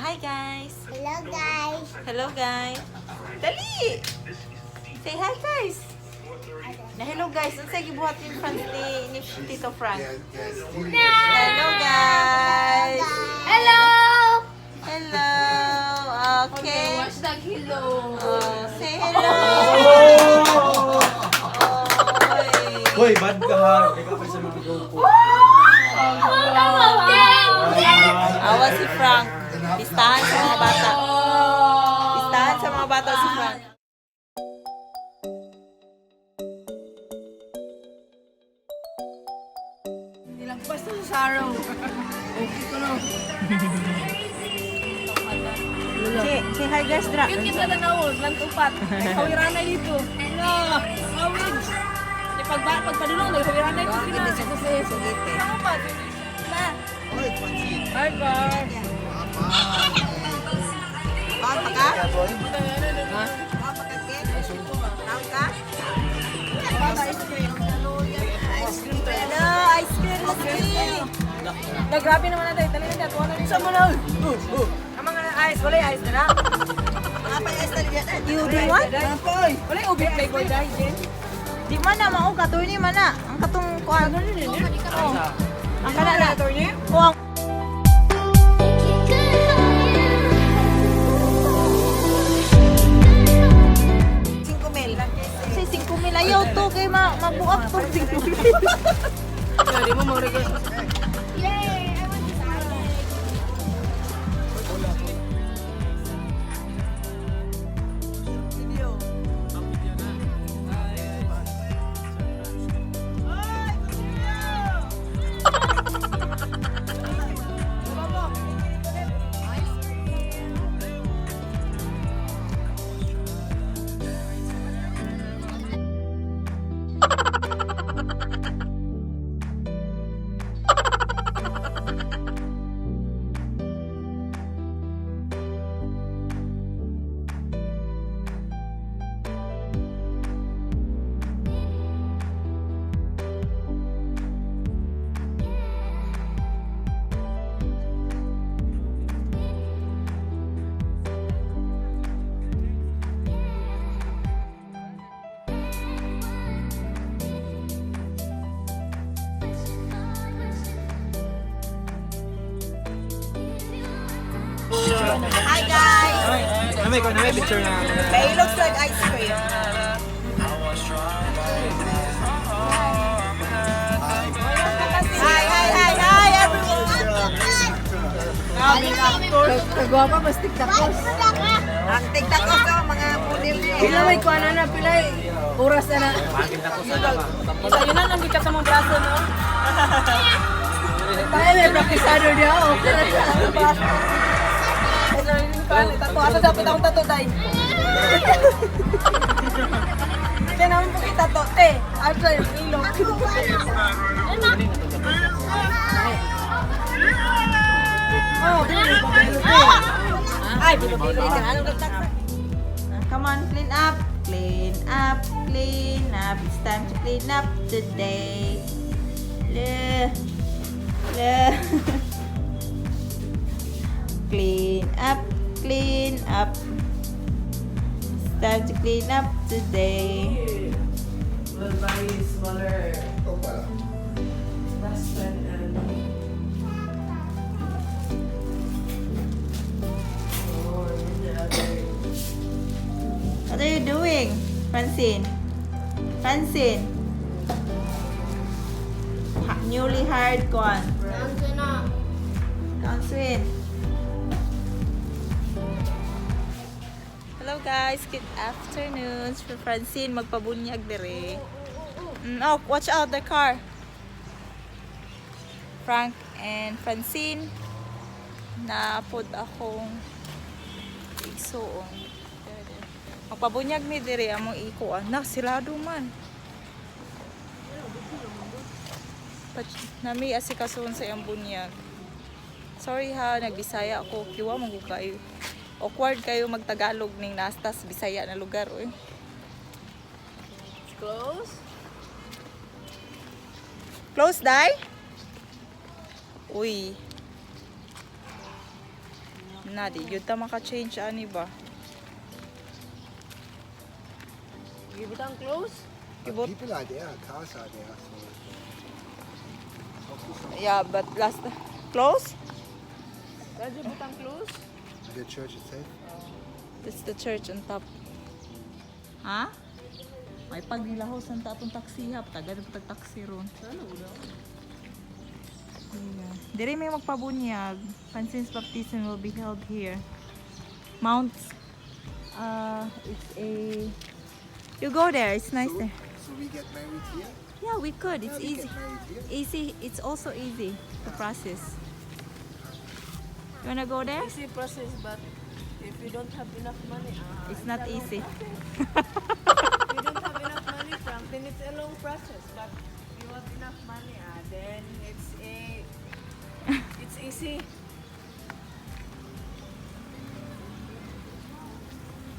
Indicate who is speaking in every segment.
Speaker 1: hi guys.
Speaker 2: Hello guys.
Speaker 1: Hello guys. Dali. Say hi guys. Na hello guys. Unsa gibuhat ni Franz ni Tito Frank? Hello guys.
Speaker 2: Hello.
Speaker 1: Hello. Okay.
Speaker 3: Watch that hello.
Speaker 1: Say hello.
Speaker 4: Hoy, bad ka ha. Ikaw pa sa mga grupo.
Speaker 1: Awa si Frank. Pistahan sa mga bata. Pistahan sa mga bata si Frank.
Speaker 3: Nilagpas to sa araw. Okay ko na.
Speaker 1: Say hi guys, Dra.
Speaker 3: Cute kita na nawon, lantupat. Kawiranay dito. Hello. Kawig. Pagpadulong, nagkawiranay ko sila. Salamat. Na. Hi guys.
Speaker 1: Bawal pa ka? Bawal pa ka, Kit? Bawal ka? Ice cream. Hello, ice cream lagi.
Speaker 3: Grabe naman natin. Dali na dito. Sa mo na. Ang mga ice, wala ice na.
Speaker 1: Mga pa ice na dyan. You do what?
Speaker 3: Wala ubik flavor dahil din.
Speaker 1: Di man na, mao katoy ni man na. Ang katong kuan. Oh. Ang kana na. Oh, ang 5,000. Kasi 5,000 ayaw to kay mabuak to 5,000.
Speaker 3: Hindi mo mag-request.
Speaker 2: Yay! I want to see.
Speaker 1: Hi guys.
Speaker 4: Namay ko, namay picture na.
Speaker 1: It looks like ice cream. Hi everyone.
Speaker 3: Kagwapa, mas tiktakos.
Speaker 1: Ang TikTok ko mga punil niya.
Speaker 3: Pila may kuha na pilay. Oras na na. Isa yun na nang gikat sa mga braso, no? Tayo may praktisado niya, oh. Tato, ano dapat akong tato, day? Kaya namin po kita to. After yung ilong. Oh, ay, bilo-bilo ka. Anong nagtaksa? Come on, clean up. Clean up, clean up. It's time to clean up today. Clean up, clean up. It's time to clean up today. Well, by smaller. Best friend and
Speaker 1: What are you doing, Francine? Francine? Newly hired con. Council. Hello guys, good afternoon. Si Francine magpabunyag dire. Oh, watch out the car. Frank and Francine napod akong igsuon. Magpabunyag mi dire among ikuan. Na sila duman. Nami asikasuon sa iyang bunyag. Sorry ha, nagbisaya ako. Kiwa mong kayo. Awkward kayo magtagalog ning nastas Bisaya na lugar. Oy.
Speaker 3: close.
Speaker 1: Close, Day? Uy.
Speaker 3: Na, di yun ta maka-change ani ba?
Speaker 1: You butang close?
Speaker 3: Kibot.
Speaker 5: People are there, cars are there. So
Speaker 3: Yeah, but last close?
Speaker 1: Radyo butang close?
Speaker 5: the church itself.
Speaker 3: That's the church on top. Ha? May pag nilahos ang tatong taksi ha. Taga na taksi ron. Yeah. Dire may magpabunyag. Francis baptism will be held here. Mount it's a you go there, it's nice there.
Speaker 5: So we get married here.
Speaker 3: Yeah, we could. It's
Speaker 5: We
Speaker 3: easy.
Speaker 5: get married here.
Speaker 3: Easy. It's also easy to process. You wanna go there?
Speaker 1: Easy process, but if you don't have enough money,
Speaker 3: It's not easy.
Speaker 1: if you don't have enough money, Franklin, it's a long process. But if you have enough money, then it's easy.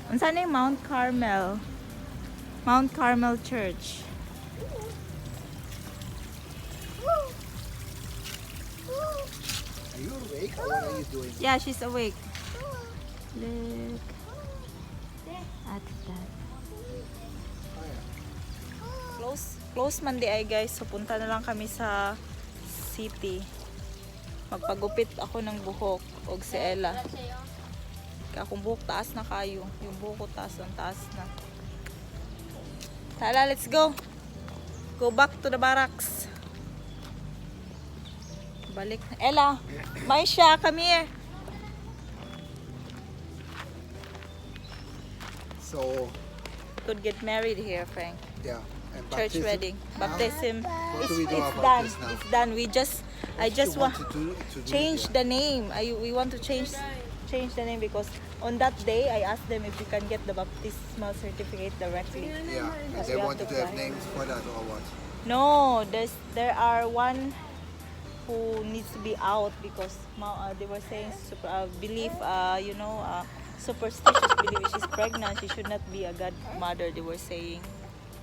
Speaker 3: Unsa na yung Mount Carmel? Mount Carmel Church.
Speaker 5: Are you awake or what are you doing?
Speaker 3: Yeah, she's awake. Look at that.
Speaker 5: Oh, yeah.
Speaker 3: Close man di ay guys. So punta na lang kami sa city. Magpagupit ako ng buhok og si Ella. Kaya akong buhok taas na kayo. Yung buhok ko taas na. Tala, let's go. Go back to the barracks. Balik. Ella, Maisha, come here.
Speaker 5: So
Speaker 3: Could get married here, Frank.
Speaker 5: yeah. And
Speaker 3: Church
Speaker 5: baptism.
Speaker 3: wedding. Baptism.
Speaker 5: What do we do
Speaker 3: It's
Speaker 5: about
Speaker 3: done.
Speaker 5: this now?
Speaker 3: It's done. I just
Speaker 5: You
Speaker 3: want
Speaker 5: to do it
Speaker 3: change the name. We want to change the name because on that day I asked them if we can get the baptismal certificate directly.
Speaker 5: Yeah. And
Speaker 3: Because
Speaker 5: they
Speaker 3: we have
Speaker 5: wanted
Speaker 3: to
Speaker 5: to have
Speaker 3: apply.
Speaker 5: names for that or what?
Speaker 3: No, there are one who needs to be out because they were saying belief, superstitious belief. If she's pregnant, she should not be a godmother. They were saying,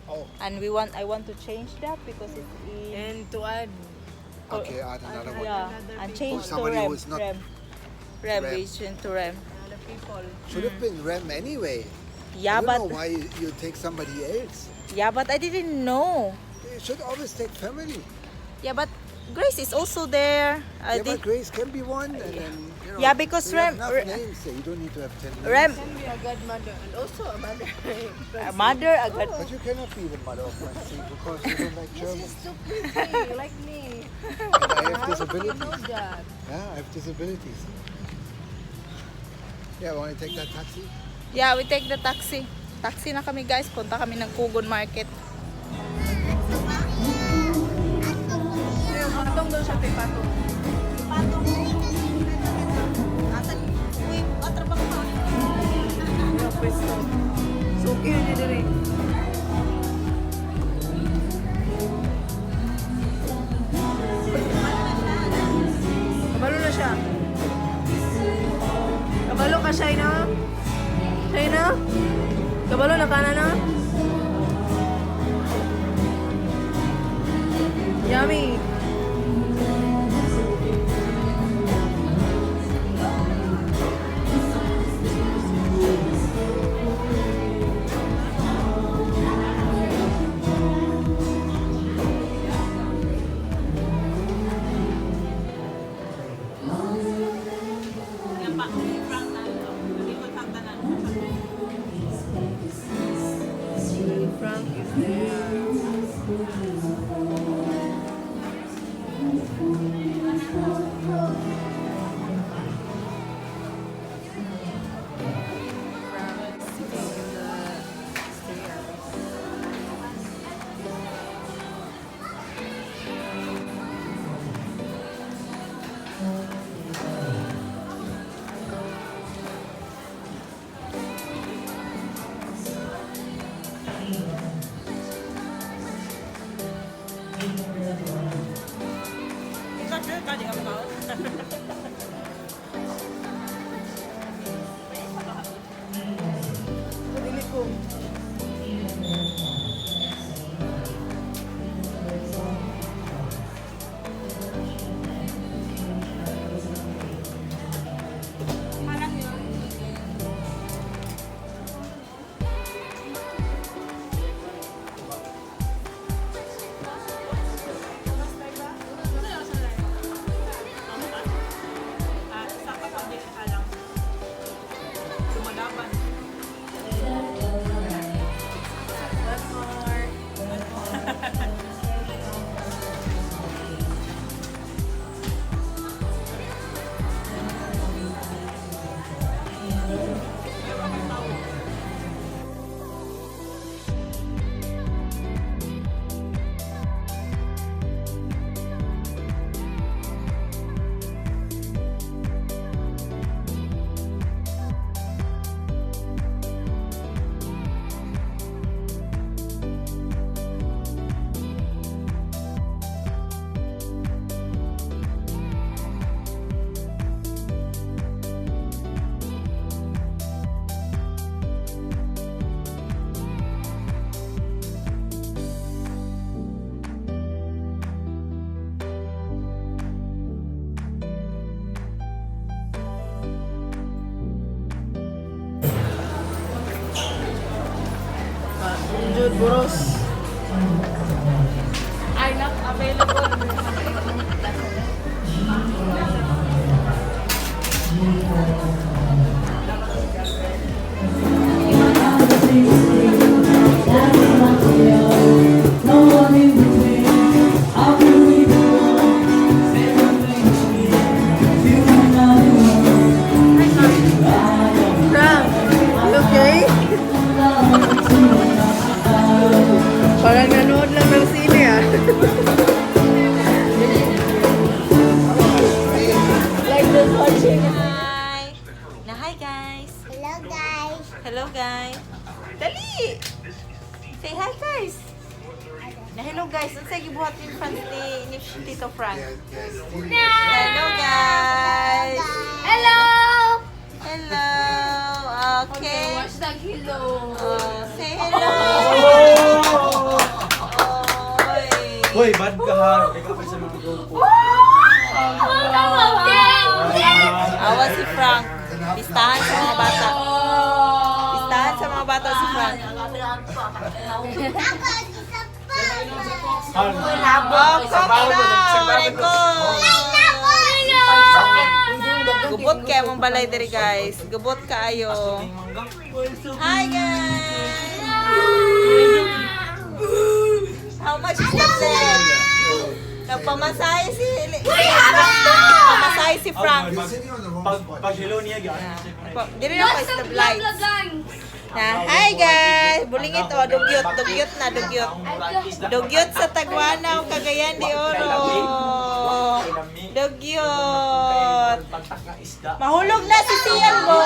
Speaker 5: Oh,
Speaker 3: and I want to change that because it's in,
Speaker 1: And to add,
Speaker 5: okay. Add another one.
Speaker 3: yeah, and change to
Speaker 5: somebody
Speaker 3: Rem.
Speaker 5: who is not-
Speaker 3: Rem.
Speaker 5: Rem.
Speaker 3: We change to Rem.
Speaker 1: other people.
Speaker 5: Should have been Rem anyway.
Speaker 3: Yeah,
Speaker 5: I don't
Speaker 3: but
Speaker 5: know why you take somebody else.
Speaker 3: I didn't know.
Speaker 5: You should always take family.
Speaker 3: Yeah, but Grace is also there.
Speaker 5: Yeah, but Grace can be one, and then you know.
Speaker 3: Yeah, because
Speaker 5: so you have
Speaker 3: Rem-
Speaker 5: enough
Speaker 3: Rem-
Speaker 5: names there. You don't need to have 10 names.
Speaker 3: Rem,
Speaker 1: Can be a godmother and also a mother.
Speaker 3: a mother, a god.
Speaker 5: But you cannot be the mother of Francine because you don't like German.
Speaker 1: She's so pretty, like me.
Speaker 5: And I have
Speaker 1: How do you
Speaker 5: disabilities.
Speaker 1: know that?
Speaker 5: Yeah, I have disabilities. Yeah, want to take that taxi?
Speaker 3: Yeah, we take the taxi. Taxi na kami guys. Punta kami ng Kugon Market.
Speaker 1: Ayun, patong daw siya, patong. Ayun, pwesto. Suki yun yun rin. Kabalo na siya. Kabalo ka, Shaina? Shaina? Kabalo na ka na? Yummy. Frank is there.
Speaker 3: Sunod, buros. Ay, not available. Okay? Parang nanood lang ng sine ah. Like this watching.
Speaker 1: Hi! Na hi guys!
Speaker 2: Hello guys.
Speaker 1: Hello guys! Dali! Say hi guys! Na hello guys! Unsa gibuhat ni Franz ni Tito Franz? Hello guys!
Speaker 2: Hello.
Speaker 1: Hello! Okay.
Speaker 3: Watch the hello.
Speaker 1: Say hello! Oy!
Speaker 4: Hoy, bad ka ha. Ikaw pa sa mga grupo.
Speaker 1: Awa si Frank. Pistahan sa mga bata. Pistahan sa mga bata si Frank. Oh, Coco! Gubot kaya mong balay diri guys. Gubot kaayo. Hi guys! How much is the plate? Nagpamasahe si Nagpamasahe si Frank.
Speaker 4: Pag hello niya,
Speaker 1: Diri na pa is the lights. Na, hi guys! Bulingit o, dugyot na, dugyot. Dugyot sa Tagwanaw, Cagayan de Oro. Dugyot. Mahulog na si Tiyan mo.